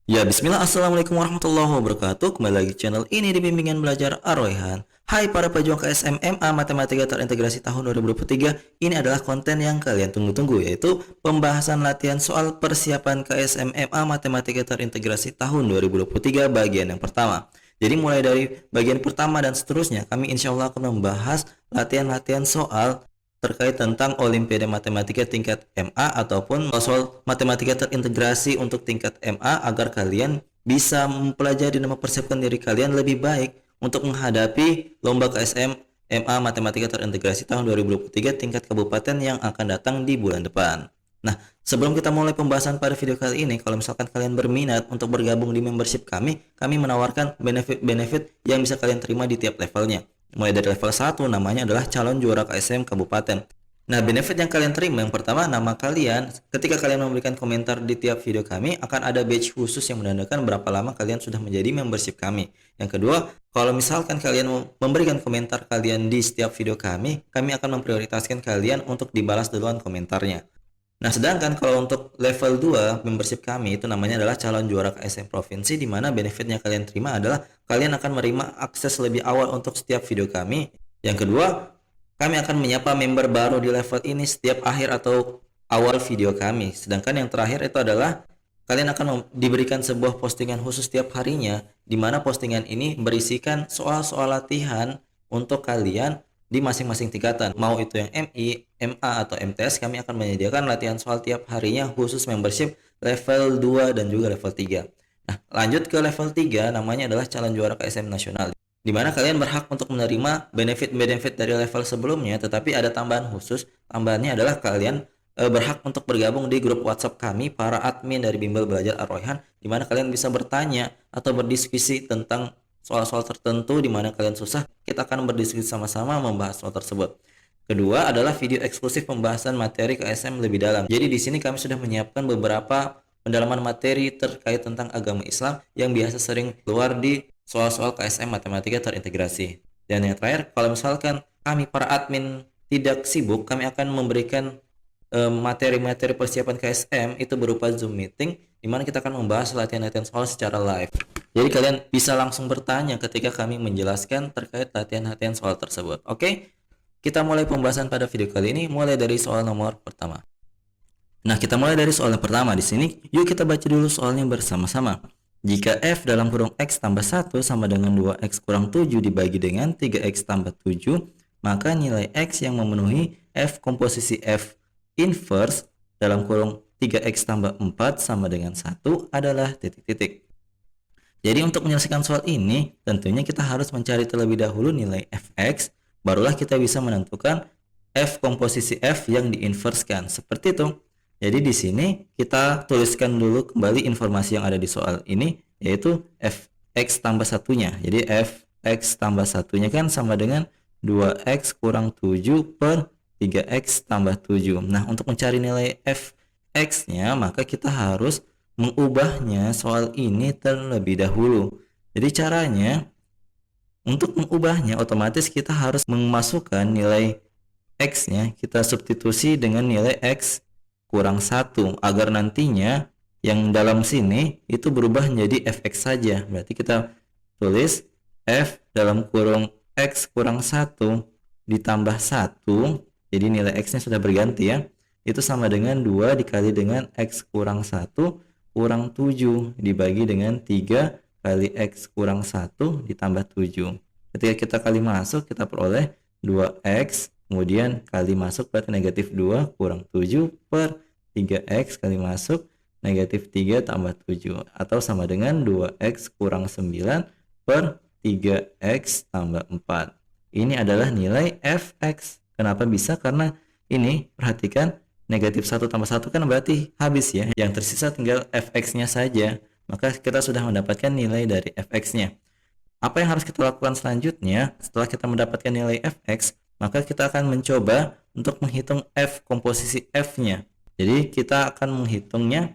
Ya, bismillah, assalamualaikum warahmatullahi wabarakatuh. Kembali lagi di channel ini di bimbingan belajar Ar-Rayhan. Hai para pejuang KSMMA Matematika Terintegrasi tahun 2023. Ini adalah konten yang kalian tunggu-tunggu, yaitu pembahasan latihan soal persiapan KSMMA Matematika Terintegrasi tahun 2023 bagian yang pertama. Jadi mulai dari bagian pertama dan seterusnya, kami insya Allah akan membahas latihan-latihan soal terkait tentang Olimpiade Matematika tingkat MA ataupun soal matematika terintegrasi untuk tingkat MA agar kalian bisa mempelajari dan mempersiapkan diri kalian lebih baik untuk menghadapi lomba KSM MA Matematika Terintegrasi tahun 2023 tingkat kabupaten yang akan datang di bulan depan. Nah, sebelum kita mulai pembahasan pada video kali ini, kalau misalkan kalian berminat untuk bergabung di membership kami menawarkan benefit-benefit yang bisa kalian terima di tiap levelnya. Mulai dari level 1 namanya adalah calon juara KSM kabupaten. Nah, benefit yang kalian terima yang pertama, nama kalian ketika kalian memberikan komentar di tiap video kami akan ada badge khusus yang menandakan berapa lama kalian sudah menjadi membership kami. Yang kedua, kalau misalkan kalian memberikan komentar kalian di setiap video kami akan memprioritaskan kalian untuk dibalas duluan komentarnya. Nah, sedangkan kalau untuk level 2 membership kami itu namanya adalah calon juara KSM provinsi, di mana benefitnya kalian terima adalah kalian akan menerima akses lebih awal untuk setiap video kami. Yang kedua, kami akan menyapa member baru di level ini setiap akhir atau awal video kami. Sedangkan yang terakhir itu adalah kalian akan diberikan sebuah postingan khusus setiap harinya, di mana postingan ini berisikan soal-soal latihan untuk kalian di masing-masing tingkatan. Mau itu yang MI, MA, atau MTS, kami akan menyediakan latihan soal tiap harinya khusus membership level 2 dan juga level 3. Nah, lanjut ke level 3, namanya adalah calon juara KSM nasional, di mana kalian berhak untuk menerima benefit-benefit dari level sebelumnya, tetapi ada tambahan khusus. Tambahannya adalah kalian berhak untuk bergabung di grup WhatsApp kami, para admin dari Bimbel Belajar Ar-Rayhan, di mana kalian bisa bertanya atau berdiskusi tentang soal-soal tertentu di mana kalian susah. Kita akan berdiskusi sama-sama membahas soal tersebut. Kedua adalah video eksklusif pembahasan materi KSM lebih dalam. Jadi di sini kami sudah menyiapkan beberapa pendalaman materi terkait tentang agama Islam yang biasa sering keluar di soal-soal KSM Matematika Terintegrasi. Dan yang terakhir, kalau misalkan kami para admin tidak sibuk, kami akan memberikan materi-materi persiapan KSM itu berupa Zoom meeting, di mana kita akan membahas latihan-latihan soal secara live. Jadi kalian bisa langsung bertanya ketika kami menjelaskan terkait latihan-latihan soal tersebut. Oke, kita mulai pembahasan pada video kali ini, mulai dari soal nomor pertama. Nah, kita mulai dari soal yang pertama di sini. Yuk kita baca dulu soalnya bersama-sama. Jika f dalam kurung x tambah 1 sama dengan 2x kurang 7 dibagi dengan 3x tambah 7, maka nilai x yang memenuhi f komposisi f inverse dalam kurung 3x tambah 4 sama dengan 1 adalah titik-titik. Jadi untuk menyelesaikan soal ini, tentunya kita harus mencari terlebih dahulu nilai fx, barulah kita bisa menentukan f komposisi f yang diinverskan. Seperti itu. Jadi di sini kita tuliskan dulu kembali informasi yang ada di soal ini, yaitu fx tambah satunya. Jadi fx tambah satunya kan sama dengan 2x kurang 7 per 3x tambah 7. Nah, untuk mencari nilai fx-nya, maka kita harus mengubahnya soal ini terlebih dahulu. Jadi caranya, untuk mengubahnya otomatis kita harus memasukkan nilai x-nya, kita substitusi dengan nilai x kurang 1, agar nantinya yang dalam sini itu berubah menjadi fx saja. Berarti kita tulis f dalam kurung x kurang 1 ditambah 1, jadi nilai x-nya sudah berganti ya. Itu sama dengan 2 dikali dengan x kurang 1 kurang 7 dibagi dengan 3 kali x kurang 1 ditambah 7. Ketika kita kali masuk, kita peroleh 2x, kemudian kali masuk berarti negatif 2 kurang 7 per 3x kali masuk negatif 3 tambah 7. Atau sama dengan 2x kurang 9 per 3x tambah 4. Ini adalah nilai fx. Kenapa bisa? Karena ini, perhatikan, negatif 1 tambah 1 kan berarti habis ya. Yang tersisa tinggal fx-nya saja. Maka kita sudah mendapatkan nilai dari fx-nya. Apa yang harus kita lakukan selanjutnya? Setelah kita mendapatkan nilai fx, maka kita akan mencoba untuk menghitung f komposisi f-nya. Jadi kita akan menghitungnya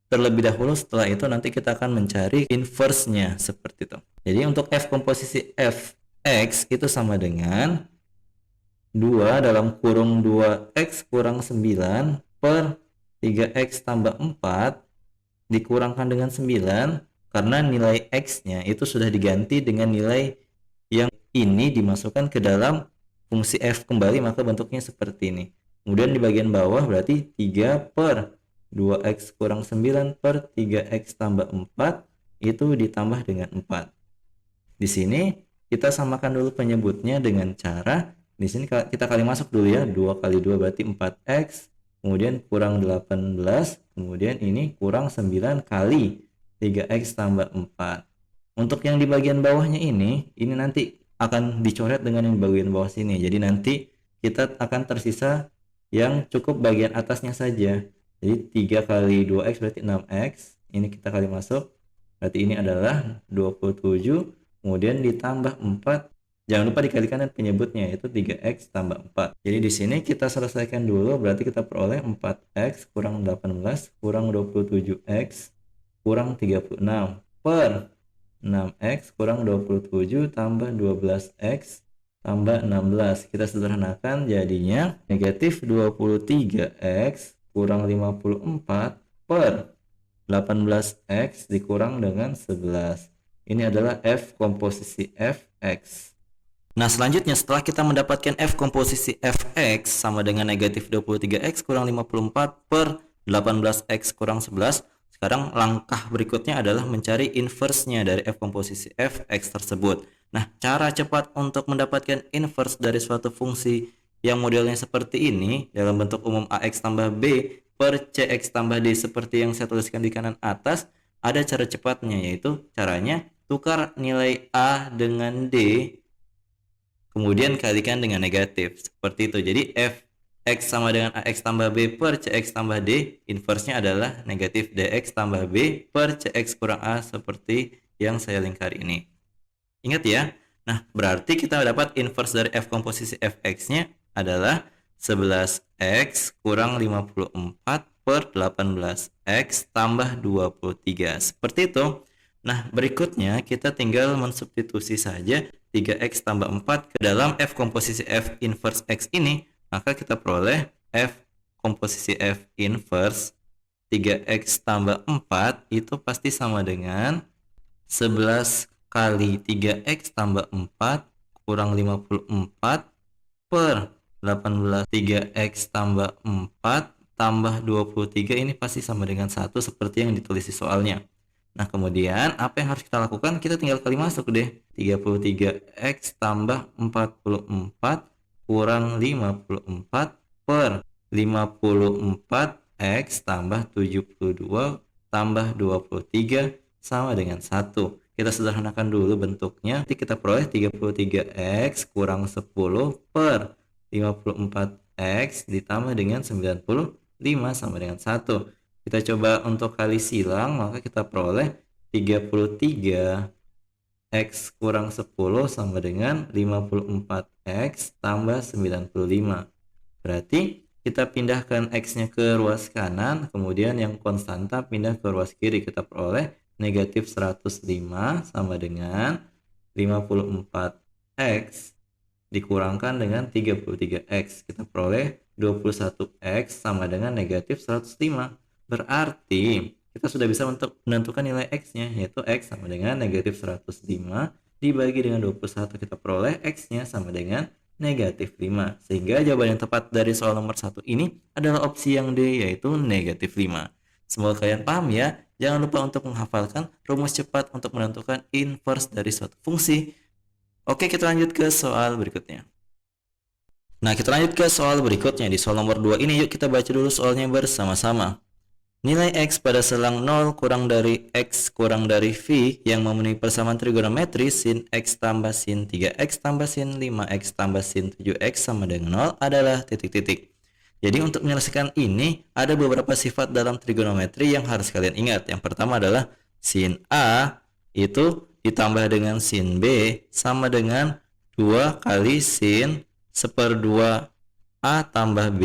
terlebih dahulu, setelah itu nanti kita akan mencari inverse-nya seperti itu. Jadi untuk f komposisi fx itu sama dengan 2 dalam kurung 2x kurang 9 per 3x tambah 4 dikurangkan dengan 9 karena nilai X-nya itu sudah diganti dengan nilai yang ini dimasukkan ke dalam fungsi F kembali, maka bentuknya seperti ini. Kemudian di bagian bawah berarti 3 per 2X kurang 9 per 3X tambah 4 itu ditambah dengan 4. Di sini kita samakan dulu penyebutnya dengan cara, di sini kita kali masuk dulu ya, 2 kali 2 berarti 4X, kemudian kurang 18, kemudian ini kurang 9 kali 3X tambah 4. Untuk yang di bagian bawahnya ini nanti akan dicoret dengan yang di bagian bawah sini. Jadi nanti kita akan tersisa yang cukup bagian atasnya saja. Jadi 3 kali 2X berarti 6X. Ini kita kali masuk. Berarti ini adalah 27. Kemudian ditambah 4. Jangan lupa dikalikan dengan penyebutnya, yaitu 3X tambah 4. Jadi di sini kita selesaikan dulu. Berarti kita peroleh 4X kurang 18 kurang 27X kurang 36 per 6X kurang 27 tambah 12X tambah 16. Kita sederhanakan jadinya negatif 23X kurang 54 per 18X dikurang dengan 11. Ini adalah F komposisi Fx. Nah, selanjutnya setelah kita mendapatkan F komposisi Fx sama dengan negatif 23X kurang 54 per 18X kurang 11, sekarang langkah berikutnya adalah mencari inverse-nya dari F komposisi Fx tersebut. Nah, cara cepat untuk mendapatkan inverse dari suatu fungsi yang modelnya seperti ini dalam bentuk umum AX tambah B per CX tambah D seperti yang saya tuliskan di kanan atas, ada cara cepatnya, yaitu caranya tukar nilai A dengan D kemudian kalikan dengan negatif seperti itu. Jadi Fx sama dengan AX tambah B per CX tambah D, inversenya adalah negatif DX tambah B per CX kurang A seperti yang saya lingkar ini. Ingat ya. Nah, berarti kita dapat inverse dari F komposisi Fx-nya adalah 11X kurang 54 per 18X tambah 23. Seperti itu. Nah, berikutnya kita tinggal mensubstitusi saja 3X tambah 4 ke dalam F komposisi F inverse X ini, maka kita peroleh F komposisi F inverse 3X tambah 4 itu pasti sama dengan 11 kali 3X tambah 4 kurang 54 per 18 3X tambah 4 tambah 23, ini pasti sama dengan 1 seperti yang ditulis di soalnya. Nah, kemudian apa yang harus kita lakukan? Kita tinggal kali masuk deh. 33X tambah 44 kurang 54 per 54X tambah 72 tambah 23 sama dengan 1. Kita sederhanakan dulu bentuknya. Nanti kita peroleh 33X kurang 10 per 54X ditambah dengan 95 sama dengan 1. Kita coba untuk kali silang, maka kita peroleh 33X kurang 10 sama dengan 54X tambah 95. Berarti kita pindahkan X-nya ke ruas kanan, kemudian yang konstanta pindah ke ruas kiri. Kita peroleh negatif 105 sama dengan 54X dikurangkan dengan 33X. Kita peroleh 21X sama dengan negatif 105. Berarti kita sudah bisa untuk menentukan nilai X-nya, yaitu X sama dengan negatif 105 dibagi dengan 21. Kita peroleh X-nya sama dengan negatif 5. Sehingga jawaban yang tepat dari soal nomor 1 ini adalah opsi yang D, yaitu negatif 5. Semoga kalian paham ya. Jangan lupa untuk menghafalkan rumus cepat untuk menentukan inverse dari suatu fungsi. Oke, kita lanjut ke soal berikutnya. Nah, kita lanjut ke soal berikutnya. Di soal nomor 2 ini, yuk kita baca dulu soalnya bersama-sama. Nilai X pada selang 0 kurang dari X kurang dari V yang memenuhi persamaan trigonometri sin X tambah sin 3X tambah sin 5X tambah sin 7X sama dengan 0 adalah titik-titik. Jadi untuk menyelesaikan ini ada beberapa sifat dalam trigonometri yang harus kalian ingat. Yang pertama adalah sin A itu ditambah dengan sin B sama dengan 2 kali sin 1/2 A tambah B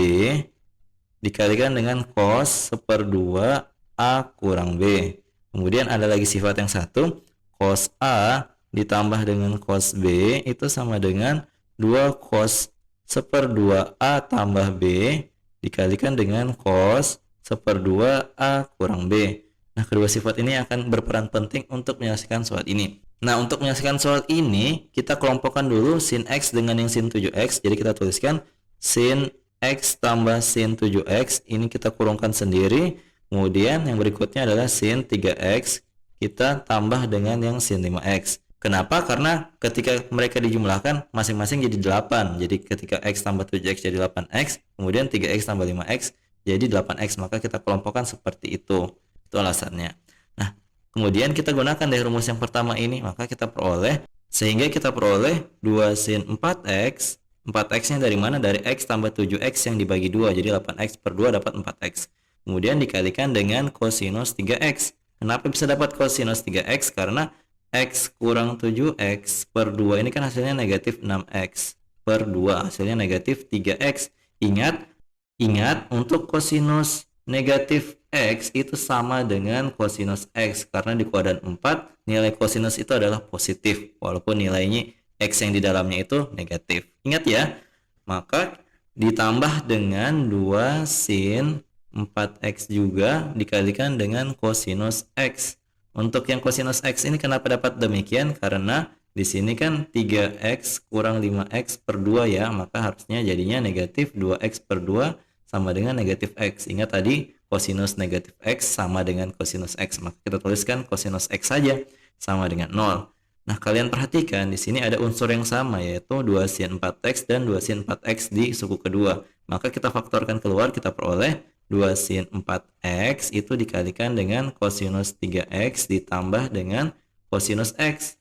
dikalikan dengan cos 1/2 A kurang B. Kemudian ada lagi sifat yang satu, cos A ditambah dengan cos B itu sama dengan 2 cos 1/2 A tambah B dikalikan dengan cos 1/2 A kurang B. Nah, Nah, kedua sifat ini akan berperan penting untuk menyelesaikan soal ini. Nah, untuk menyelesaikan soal ini, kita kelompokkan dulu sin X dengan yang sin 7X. Jadi kita tuliskan sin X tambah sin 7X. Ini kita kurungkan sendiri. Kemudian yang berikutnya adalah sin 3X. Kita tambah dengan yang sin 5X. Kenapa? Karena ketika mereka dijumlahkan masing-masing jadi 8. Jadi ketika X tambah 7X jadi 8X, kemudian 3X tambah 5X jadi 8X. Maka kita kelompokkan seperti itu. Itu alasannya. Nah, kemudian kita gunakan dari rumus yang pertama ini, maka kita peroleh, sehingga kita peroleh 2 sin 4X. 4X-nya dari mana? Dari X tambah 7X yang dibagi 2. Jadi 8X per 2 dapat 4X. Kemudian dikalikan dengan kosinus 3X. Kenapa bisa dapat kosinus 3X? Karena X kurang 7X per 2 ini kan hasilnya negatif 6X per 2. Hasilnya negatif 3X. Ingat untuk kosinus negatif X itu sama dengan kosinus X. Karena di kuadran 4 nilai kosinus itu adalah positif. Walaupun nilainya X yang di dalamnya itu negatif. Ingat ya. Maka ditambah dengan 2 sin 4X juga dikalikan dengan kosinus X. Untuk yang kosinus X ini kenapa dapat demikian? Karena di sini kan 3X kurang 5X per 2 ya, maka harusnya jadinya negatif 2X per 2 sama dengan negatif X. Ingat tadi kosinus negatif X sama dengan kosinus X, maka kita tuliskan kosinus X saja sama dengan 0. Nah, kalian perhatikan di sini ada unsur yang sama yaitu 2 sin 4X dan 2 sin 4X di suku kedua. Maka kita faktorkan keluar, kita peroleh 2 sin 4X itu dikalikan dengan kosinus 3X ditambah dengan kosinus X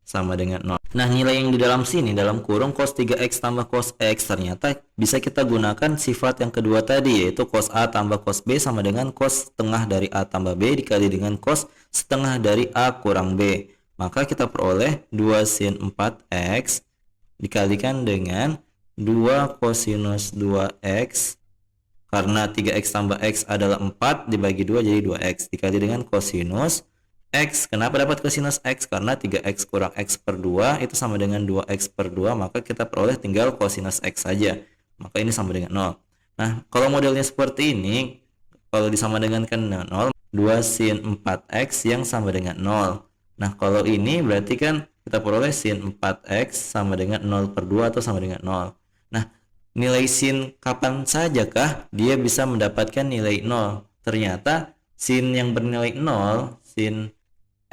sama dengan 0. Nah, nilai yang di dalam sini, dalam kurung cos 3X tambah cos X, ternyata bisa kita gunakan sifat yang kedua tadi, yaitu cos A tambah cos B sama dengan cos setengah dari A tambah B dikali dengan cos setengah dari A kurang B. Maka kita peroleh 2 sin 4X dikalikan dengan 2 kosinus 2X. Karena 3X tambah X adalah 4 dibagi 2 jadi 2X dikali dengan kosinus X. Kenapa dapat kosinus X? Karena 3X kurang X per 2 itu sama dengan 2X per 2. Maka kita peroleh tinggal kosinus X saja. Maka ini sama dengan 0. Nah, kalau modelnya seperti ini, kalau disama dengan 0, 2 sin 4X yang sama dengan 0. Nah, kalau ini berarti kan kita peroleh sin 4X sama dengan 0 per 2 atau sama dengan 0. Nah, nilai sin kapan sajakah dia bisa mendapatkan nilai 0? Ternyata sin yang bernilai 0, sin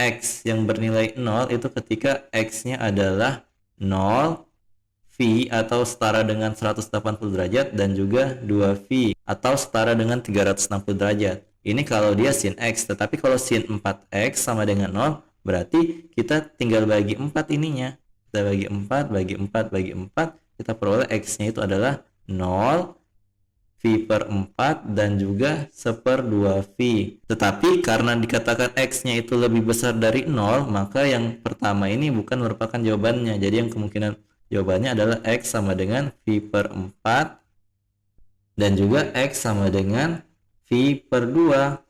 X yang bernilai 0 itu ketika X-nya adalah 0, V atau setara dengan 180 derajat dan juga 2V atau setara dengan 360 derajat. Ini kalau dia sin X, tetapi kalau sin 4X sama dengan 0, berarti kita tinggal bagi 4 ininya. Kita bagi 4, bagi 4, bagi 4, kita peroleh X-nya itu adalah 0, V per 4 dan juga 1/2V. Tetapi karena dikatakan X-nya itu lebih besar dari 0, maka yang pertama ini bukan merupakan jawabannya. Jadi yang kemungkinan jawabannya adalah X sama dengan V per 4 dan juga X sama dengan V per 2.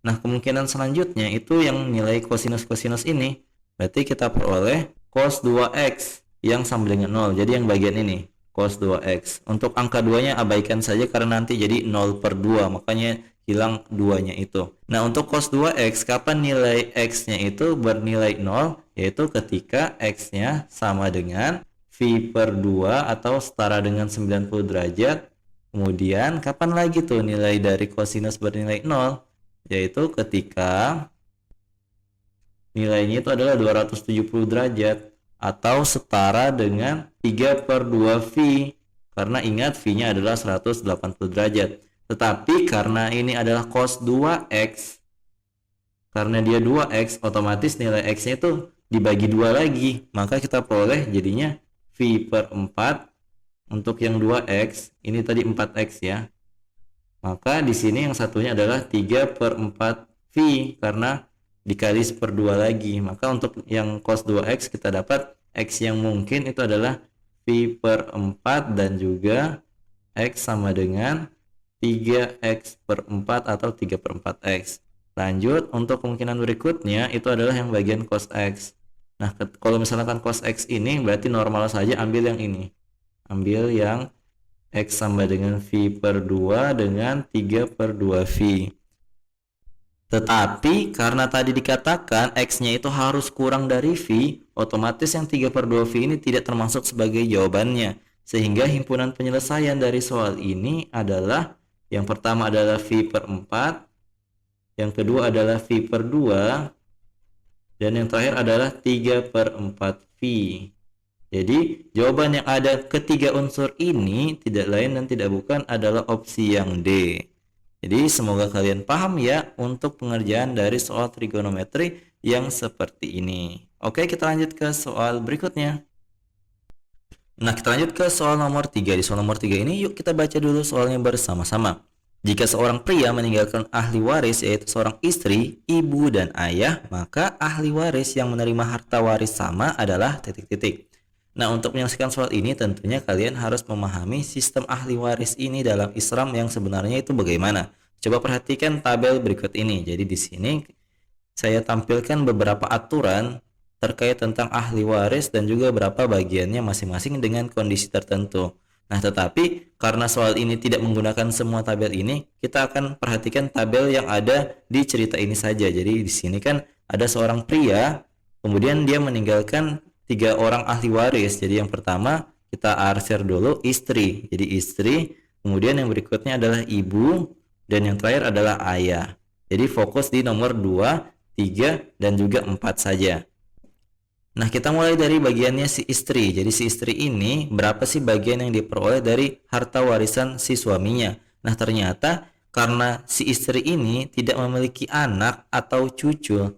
Nah, kemungkinan selanjutnya itu yang nilai kosinus-kosinus ini. Berarti kita peroleh cos 2X yang sama dengan 0. Jadi yang bagian ini cos 2X. Untuk angka 2-nya abaikan saja karena nanti jadi 0 per 2. Makanya hilang 2-nya itu. Nah, untuk cos 2X, kapan nilai X-nya itu bernilai 0? Yaitu ketika X-nya sama dengan V per 2 atau setara dengan 90 derajat. Kemudian, kapan lagi tuh nilai dari kosinus bernilai 0? Yaitu ketika nilainya itu adalah 270 derajat. Atau setara dengan 3/2V, karena ingat V-nya adalah 180 derajat. Tetapi karena ini adalah cos 2X, karena dia 2X, otomatis nilai X-nya itu dibagi 2 lagi. Maka kita peroleh jadinya V per 4 untuk yang 2X. Ini tadi 4X ya. Maka di sini yang satunya adalah 3/4V karena dikali 1/2 lagi. Maka untuk yang cos 2X kita dapat X yang mungkin itu adalah V per 4 dan juga X sama dengan 3X per 4 atau 3/4X. Lanjut, untuk kemungkinan berikutnya itu adalah yang bagian cos X. Nah, kalau misalkan cos X ini berarti normal saja, ambil yang ini. Ambil yang X sama dengan V per 2 dengan 3/2V. Tetapi karena tadi dikatakan X-nya itu harus kurang dari V, otomatis yang 3/2 V ini tidak termasuk sebagai jawabannya. Sehingga himpunan penyelesaian dari soal ini adalah yang pertama adalah V/4, yang kedua adalah V/2, dan yang terakhir adalah 3/4 V. Jadi jawaban yang ada ketiga unsur ini tidak lain dan tidak bukan adalah opsi yang D. Jadi semoga kalian paham ya untuk pengerjaan dari soal trigonometri yang seperti ini. Oke, kita lanjut ke soal berikutnya. Nah, kita lanjut ke soal nomor 3. Di soal nomor 3 ini yuk kita baca dulu soalnya bersama-sama. Jika seorang pria meninggalkan ahli waris yaitu seorang istri, ibu, dan ayah, maka ahli waris yang menerima harta waris sama adalah titik-titik. Nah, untuk menyelesaikan soal ini tentunya kalian harus memahami sistem ahli waris ini dalam Islam yang sebenarnya itu bagaimana. Coba perhatikan tabel berikut ini. Jadi di sini saya tampilkan beberapa aturan terkait tentang ahli waris dan juga berapa bagiannya masing-masing dengan kondisi tertentu. Nah, tetapi karena soal ini tidak menggunakan semua tabel ini, kita akan perhatikan tabel yang ada di cerita ini saja. Jadi di sini kan ada seorang pria, kemudian dia meninggalkan 3 orang ahli waris. Jadi yang pertama kita arsir dulu istri. Jadi istri, kemudian yang berikutnya adalah ibu, dan yang terakhir adalah ayah. Jadi fokus di nomor 2, 3, dan juga 4 saja. Nah, kita mulai dari bagiannya si istri. Jadi si istri ini berapa sih bagian yang diperoleh dari harta warisan si suaminya? Nah, ternyata karena si istri ini tidak memiliki anak atau cucu,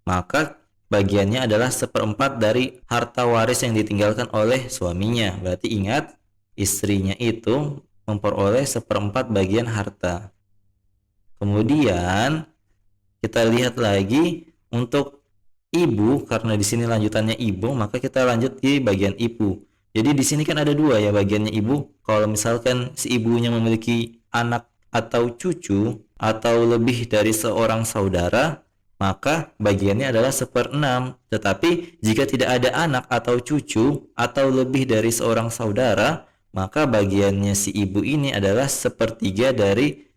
maka bagiannya adalah 1/4 dari harta waris yang ditinggalkan oleh suaminya. Berarti ingat, istrinya itu memperoleh 1/4 bagian harta. Kemudian kita lihat lagi untuk ibu, karena di sini lanjutannya ibu, maka kita lanjut di bagian ibu. Jadi di sini kan ada 2 ya bagiannya ibu. Kalau misalkan si ibunya memiliki anak atau cucu atau lebih dari seorang saudara, maka bagiannya adalah 1/6. Tetapi jika tidak ada anak atau cucu atau lebih dari seorang saudara, maka bagiannya si ibu ini adalah 1/3 dari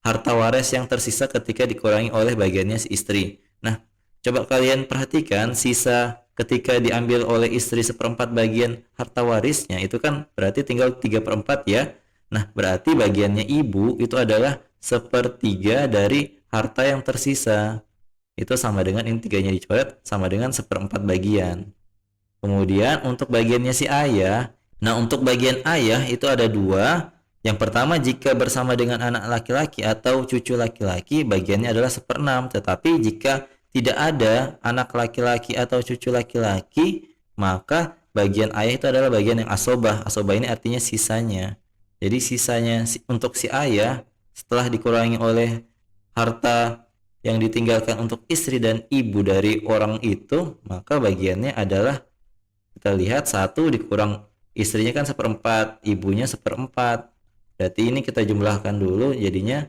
harta waris yang tersisa ketika dikurangi oleh bagiannya si istri. Nah, coba kalian perhatikan sisa ketika diambil oleh istri 1/4 bagian harta warisnya, itu kan berarti tinggal 3/4 ya. Nah, berarti bagiannya ibu itu adalah 1/3 dari harta yang tersisa. Itu sama dengan ini 3-nya dicoret, sama dengan 1/4 bagian. Kemudian untuk bagiannya si ayah, nah untuk bagian ayah itu ada 2. Yang pertama, jika bersama dengan anak laki-laki atau cucu laki-laki, bagiannya adalah 1/6. Tetapi jika tidak ada anak laki-laki atau cucu laki-laki, maka bagian ayah itu adalah bagian yang asobah. Asobah ini artinya sisanya. Jadi sisanya untuk si ayah setelah dikurangi oleh harta yang ditinggalkan untuk istri dan ibu dari orang itu, maka bagiannya adalah, kita lihat 1 dikurang istrinya kan 1/4, ibunya 1/4. Berarti ini kita jumlahkan dulu, jadinya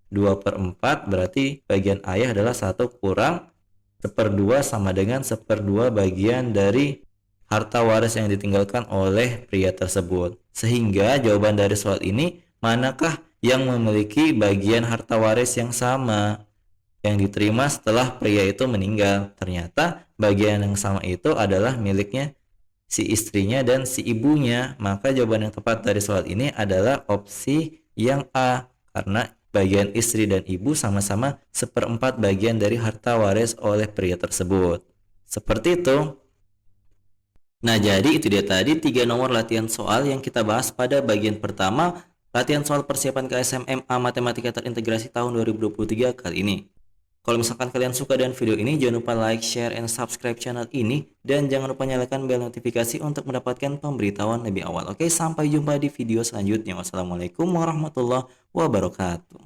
2/4. Berarti bagian ayah adalah 1 kurang 1/2 sama dengan 1/2 bagian dari harta waris yang ditinggalkan oleh pria tersebut. Sehingga jawaban dari soal ini, manakah yang memiliki bagian harta waris yang sama yang diterima setelah pria itu meninggal? Ternyata bagian yang sama itu adalah miliknya si istrinya dan si ibunya. Maka jawaban yang tepat dari soal ini adalah opsi yang A, karena bagian istri dan ibu sama-sama 1/4 bagian dari harta waris oleh pria tersebut. Seperti itu. Nah, jadi itu dia tadi 3 nomor latihan soal yang kita bahas pada bagian pertama latihan soal persiapan KSMMA Matematika Terintegrasi tahun 2023 kali ini. Kalau misalkan kalian suka dengan video ini, jangan lupa like, share, and subscribe channel ini. Dan jangan lupa nyalakan bel notifikasi untuk mendapatkan pemberitahuan lebih awal. Oke, sampai jumpa di video selanjutnya. Wassalamualaikum warahmatullahi wabarakatuh.